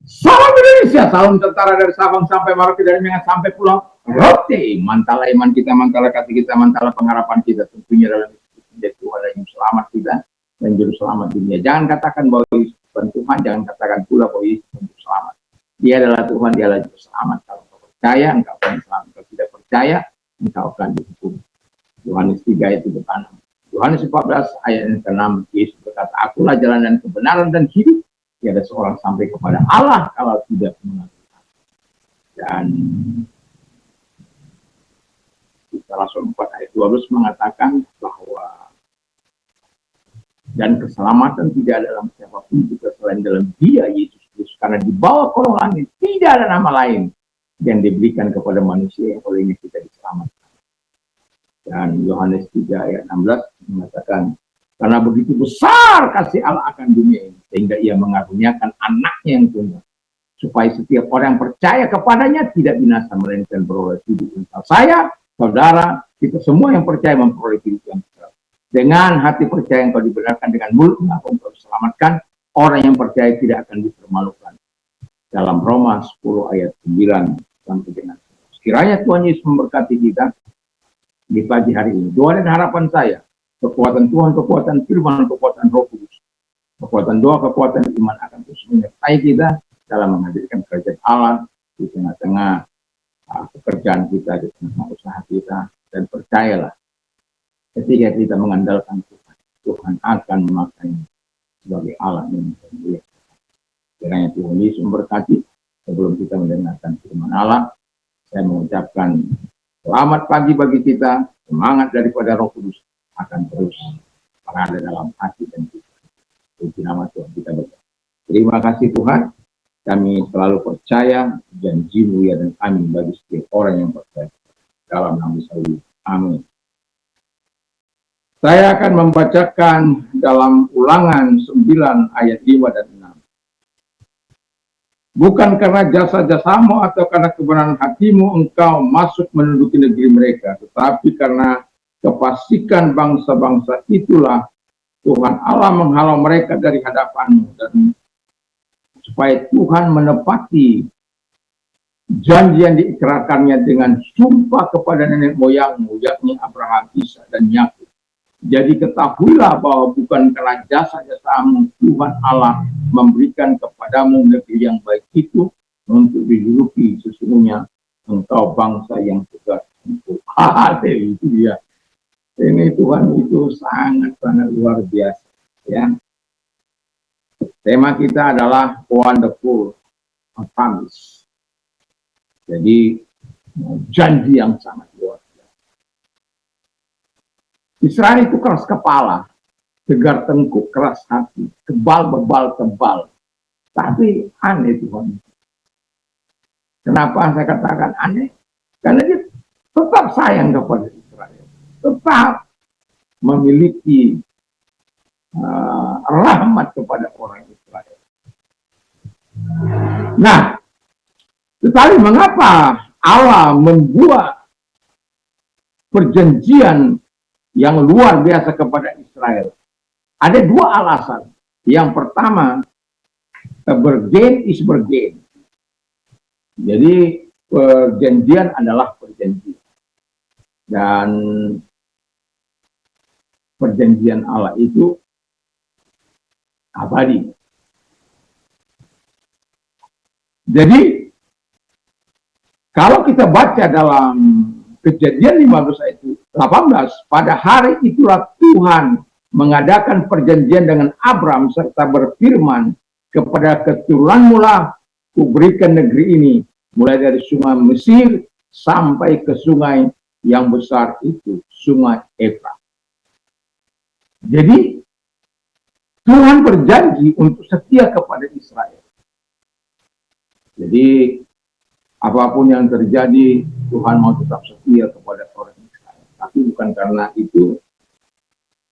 Salam Indonesia, salam tentara dari Sabang sampai Merauke, dari Medan sampai Pulau Rote. Mantala iman kita, mantala kasih kita, mantala pengharapan kita. Tentunya dalam menjadi Tuhan yang selamat kita dan juru selamat dunia. Jangan katakan bahwa Yesus bukan Tuhan, jangan katakan pula bahwa Yesus untuk selamat. Dia adalah Tuhan, dia adalah juru selamat. Kalau kau percaya, engkau akan selamat. Kalau tidak percaya, engkau akan dihukum. Yohanes 3 ayat 6. Yohanes 14 ayat 6. Yesus berkata, akulah jalan dan kebenaran dan hidup. Tiada seorang sampai kepada Allah kalau tidak mengatakan. Dan Rasul 4 ayat 12 mengatakan bahwa dan keselamatan tidak ada dalam siapapun juga selain dalam Dia Yesus Kristus, karena di bawah kolong langit tidak ada nama lain yang diberikan kepada manusia yang olehnya kita diselamatkan. Dan Yohanes 3 ayat 16 mengatakan, karena begitu besar kasih Allah akan dunia ini, sehingga ia mengaruniakan anaknya yang tunggal, supaya setiap orang yang percaya kepadanya tidak binasa, melainkan beroleh hidup kekal. Saya, saudara, kita semua yang percaya memperoleh hidup yang kekal. Dengan hati percaya engkau dibenarkan, dengan mulut mengaku engkau diselamatkan. Orang yang percaya tidak akan dipermalukan. Dalam Roma 10 ayat 9 sampai dengan. Sekiranya Tuhan Yesus memberkati kita di pagi hari ini. Doa dan harapan saya, kekuatan Tuhan, kekuatan firman, kekuatan Roh Kudus, kekuatan doa, kekuatan iman akan terus menyertai kita dalam menghadirkan kerajaan Allah di tengah-tengah pekerjaan kita, di tengah usaha kita. Dan percayalah, ketika kita mengandalkan Tuhan, Tuhan akan memakainya sebagai Allah yang mulia. Kiranya Tuhan Yesus memberkati. Sebelum kita mendengarkan firman Allah, saya mengucapkan selamat pagi bagi kita, semangat daripada Roh Kudus akan terus berada dalam hati dan kita. Puji nama Tuhan kita berdoa. Terima kasih Tuhan, kami selalu percaya janji-Mu ya dan amin bagi setiap orang yang percaya. Dalam nama Yesus, amin. Saya akan membacakan dalam Ulangan 9 ayat 5 dan 6. Bukan karena jasa-jasamu atau karena kebenaran hatimu engkau masuk menduduki negeri mereka, tetapi karena kefasikan bangsa-bangsa itulah Tuhan Allah menghalau mereka dari hadapanmu, dan supaya Tuhan menepati janji yang diikrarkannya dengan sumpah kepada nenek moyangmu, yakni Abraham, Ishak, dan Yakub. Jadi ketahuilah bahwa bukan karena jasa-jasamu Tuhan Allah memberikan kepadamu negeri yang baik itu untuk diduduki. Sesungguhnya engkau bangsa yang tegar. Itu dia. Ini Tuhan itu sangat-sangat luar biasa. Ya. Tema kita adalah Wonderful Promise. Jadi janji yang sangat luar biasa. Israel itu keras kepala, tegar tengkuk, keras hati, kebal bebal tebal. Tapi aneh Tuhan. Kenapa saya katakan aneh? Karena dia tetap sayang kepada Israel, tetap memiliki rahmat kepada orang Israel. Nah, tetapi mengapa Allah membuat perjanjian yang luar biasa kepada Israel? Ada dua alasan. Yang pertama, bergain is bergain. Jadi perjanjian adalah perjanjian. Dan perjanjian Allah itu abadi. Jadi kalau kita baca dalam Kejadian 15 ayat 18, pada hari itulah Tuhan mengadakan perjanjian dengan Abram serta berfirman, kepada keturunanmu lah kuberikan negeri ini, mulai dari sungai Mesir sampai ke sungai yang besar itu, sungai Efrat. Jadi Tuhan berjanji untuk setia kepada Israel. Jadi apapun yang terjadi, Tuhan mau tetap setia kepada orang Israel. Tapi bukan karena itu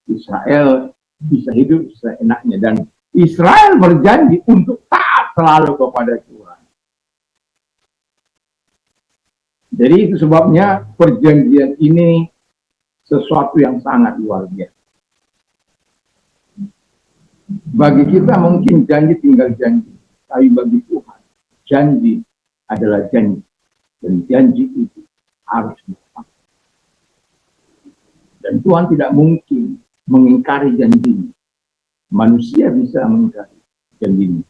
Israel bisa hidup seenaknya. Dan Israel berjanji untuk taat selalu kepada Tuhan. Jadi itu sebabnya perjanjian ini sesuatu yang sangat luar biasa. Bagi kita mungkin janji tinggal janji. Tapi bagi Tuhan, janji adalah janji, dan janji itu harus ditepati. Dan Tuhan tidak mungkin mengingkari janjinya. Manusia bisa mengingkari janjinya.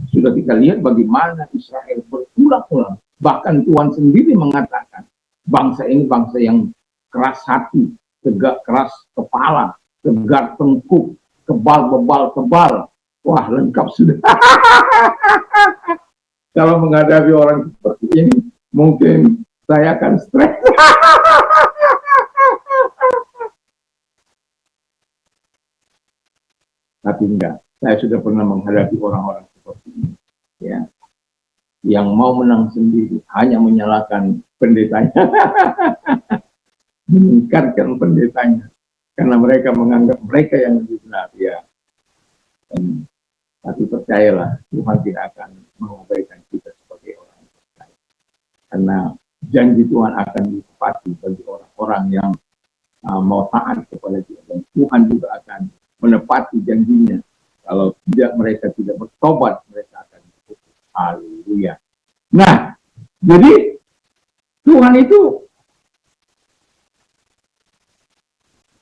Sudah kita lihat bagaimana Israel berulang-ulang. Bahkan Tuhan sendiri mengatakan, bangsa ini bangsa yang keras hati, tegak keras kepala, tegar tengkuk, kebal bebal tebal. Wah, lengkap sudah. Kalau menghadapi orang seperti ini, mungkin saya akan stres. Tapi enggak, saya sudah pernah menghadapi orang-orang seperti ini, ya, yang mau menang sendiri, hanya menyalahkan pendetanya, meningkatkan pendetanya, karena mereka menganggap mereka yang lebih benar, ya. Tapi percayalah, Tuhan tidak akan mengabaikan kita sebagai orang yang percaya, karena janji Tuhan akan ditepati bagi orang-orang yang mau taat kepada Dia, dan Tuhan juga akan menepati janjinya. Kalau tidak, mereka tidak bertobat, mereka akan dihukum. Haleluya. Nah, jadi Tuhan itu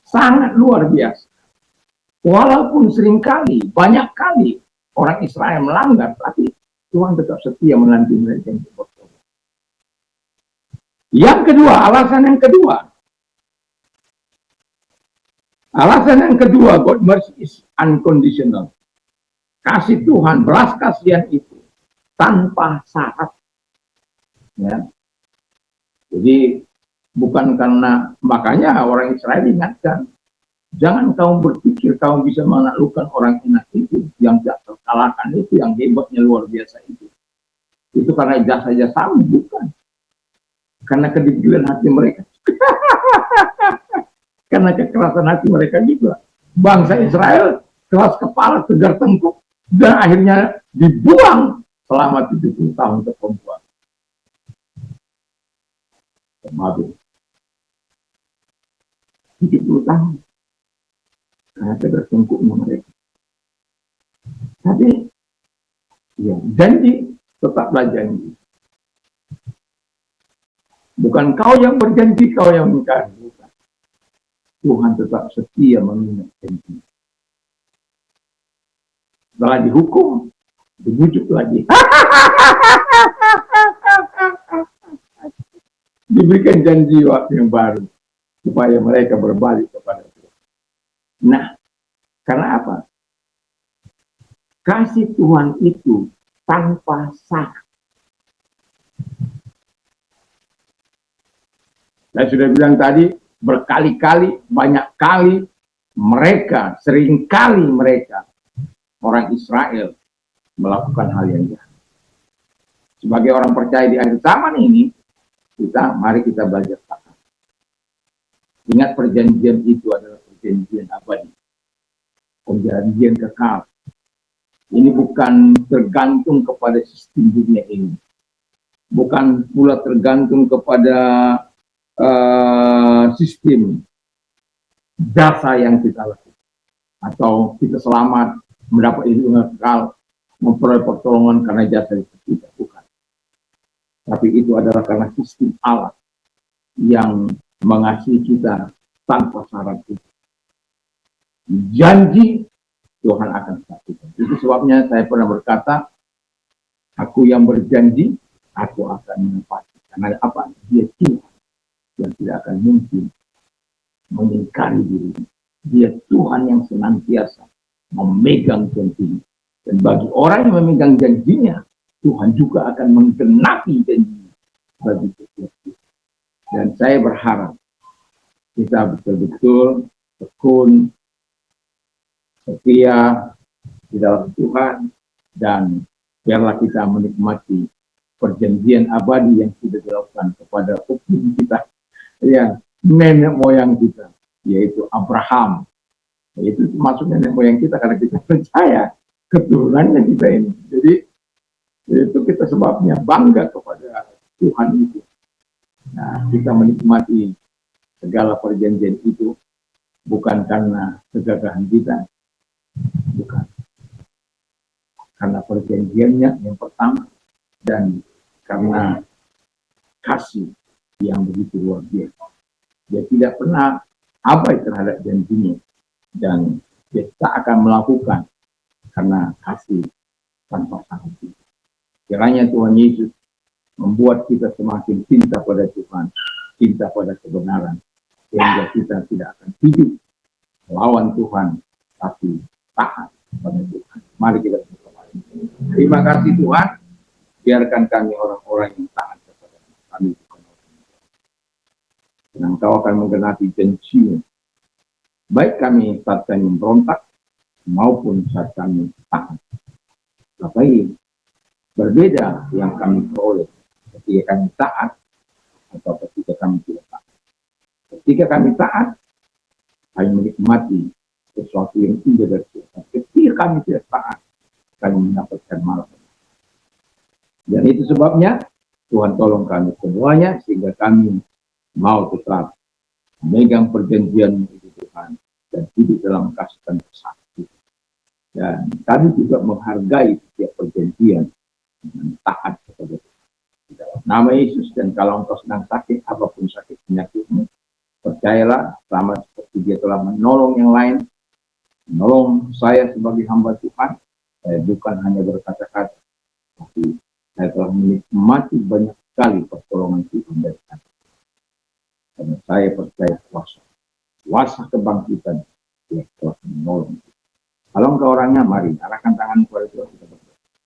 sangat luar biasa. Walaupun seringkali, banyak kali orang Israel melanggar, tapi Tuhan tetap setia menanti mereka yang bertobat. Yang kedua, alasan yang kedua, God mercy is unconditional. Kasih Tuhan, belas kasihan itu tanpa syarat. Ya. Jadi bukan karena, makanya orang Israel ingatkan, jangan kamu berpikir kamu bisa menaklukkan orang enak itu, yang tidak terkalahkan itu, yang hebatnya luar biasa itu. Itu karena jasa-jasamu, bukan. Karena kedegilan hati mereka. Karena kekerasan hati mereka juga. Bangsa Israel keras kepala, tegar tengkuk, dan akhirnya dibuang selama 70 tahun terpembuang. Maaf, 70 tahun. Karena tegar tengkuknya mereka. Tapi, ya, janji tetaplah janji. Bukan kau yang berjanji, kau yang mengingkari. Tuhan tetap setia mengingat janji. Setelah dihukum, dibujuk lagi. Diberikan janji waktu yang baru supaya mereka berbalik kepada Tuhan. Nah, karena apa? Kasih Tuhan itu tanpa syarat. Saya sudah bilang tadi, berkali-kali, banyak kali mereka, seringkali mereka, orang Israel melakukan hal yang jahat. Sebagai orang percaya di akhir zaman ini, mari kita belajar taat. Ingat, perjanjian itu adalah perjanjian abadi, perjanjian kekal. Ini bukan tergantung kepada sistem dunia ini, bukan pula tergantung kepada sistem jasa yang kita lakukan, atau kita selamat mendapat hidup kekal, memperoleh pertolongan karena jasa itu, tidak, bukan. Tapi itu adalah karena sistem Allah yang mengasihi kita tanpa syarat itu. Janji Tuhan akan lakukan. Itu sebabnya saya pernah berkata, aku yang berjanji, aku akan menepati. Karena apa? Dia Tuhan yang tidak akan mungkin mengingkari dirinya. Dia Tuhan yang senantiasa memegang janjinya. Dan bagi orang yang memegang janjinya, Tuhan juga akan menggenapi janjinya bagi setiap kita. Dan saya berharap kita betul-betul tekun, setia di dalam Tuhan, dan biarlah kita menikmati perjanjian abadi yang sudah dilakukan kepada hukum kita, ya, nenek moyang kita, yaitu Abraham. Itu termasuk nenek moyang kita karena kita percaya keturunannya kita ini. Jadi itu kita sebabnya bangga kepada Tuhan itu. Nah, kita menikmati segala perjanjian itu bukan karena kegagahan kita, bukan. Karena perjanjiannya yang pertama Dan karena kasih yang begitu luar biasa, dia tidak pernah abai terhadap janjinya, dan dia tak akan melakukan karena kasih tanpa sanksi. Kiranya Tuhan Yesus membuat kita semakin cinta pada Tuhan, cinta pada kebenaran, sehingga kita tidak akan hidup melawan Tuhan, tapi taat pada Tuhan. Mari kita berdoa. Terima kasih Tuhan, biarkan kami orang-orang yang taat kepada kami. Dan Engkau akan menggenapi janji, baik kami saat kami memberontak, maupun saat kami taat. Tapi berbeda yang kami peroleh ketika kami taat atau ketika kami tidak taat. Ketika kami taat, kami menikmati sesuatu yang indah dari Tuhan. Ketika kami tidak taat, kami mendapatkan malapetaka. Dan itu sebabnya Tuhan tolong kami semuanya, sehingga kami mau tetap memegang perjanjian itu Tuhan, dan hidup dalam kasih dan kesakti. Dan kami juga menghargai setiap perjanjian dengan taat kepada Tuhan. Dalam nama Yesus, dan kalau engkau sedang sakit, apapun sakit penyakitmu, percayalah, sama seperti dia telah menolong yang lain, menolong saya sebagai hamba Tuhan, saya bukan hanya berkata-kata, tapi saya telah menikmati banyak sekali pertolongan Tuhan dari sana. Karena saya percaya kuasa kebangkitan, dia telah menolong. Kalau engkau orangnya, mari arahkan tangan kepada Tuhan.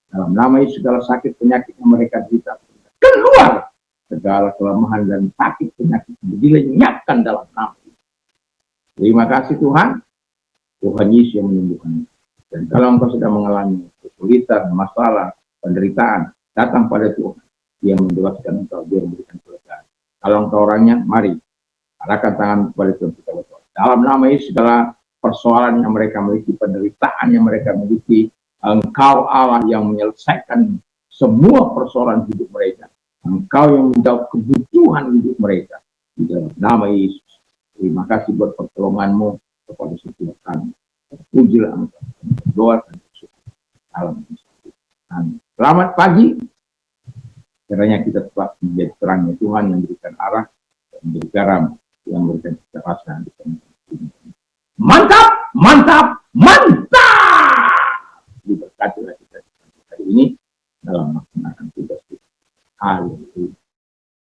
Dalam nama Yesus, segala sakit penyakit yang mereka derita, keluar segala kelemahan dan sakit penyakit dilenyapkan dalam nama. Terima kasih Tuhan. Tuhan Yesus yang menyembuhkan. Dan kalau engkau sedang mengalami kesulitan, masalah, penderitaan, datang pada Tuhan. Dia membebaskan engkau, dia memberikan kelegaan. Kalau engkau orangnya, mari arahkan tangan kepada Tuhan kita berdoa. Dalam nama Yesus, segala persoalan yang mereka miliki, penderitaan yang mereka miliki, Engkau Allah yang menyelesaikan semua persoalan hidup mereka. Engkau yang menjawab kebutuhan hidup mereka. Di dalam nama Yesus. Terima kasih buat pertolonganmu kepada setiap kami. Pujilah Engkau. Berdoa dan bersyukur. Dalam Yesus. Selamat pagi. Kiranya kita tetap menjadi terangnya Tuhan yang memberikan arah, yang menjadi garam, yang memberikan cita rasa. Mantap, mantap, mantap.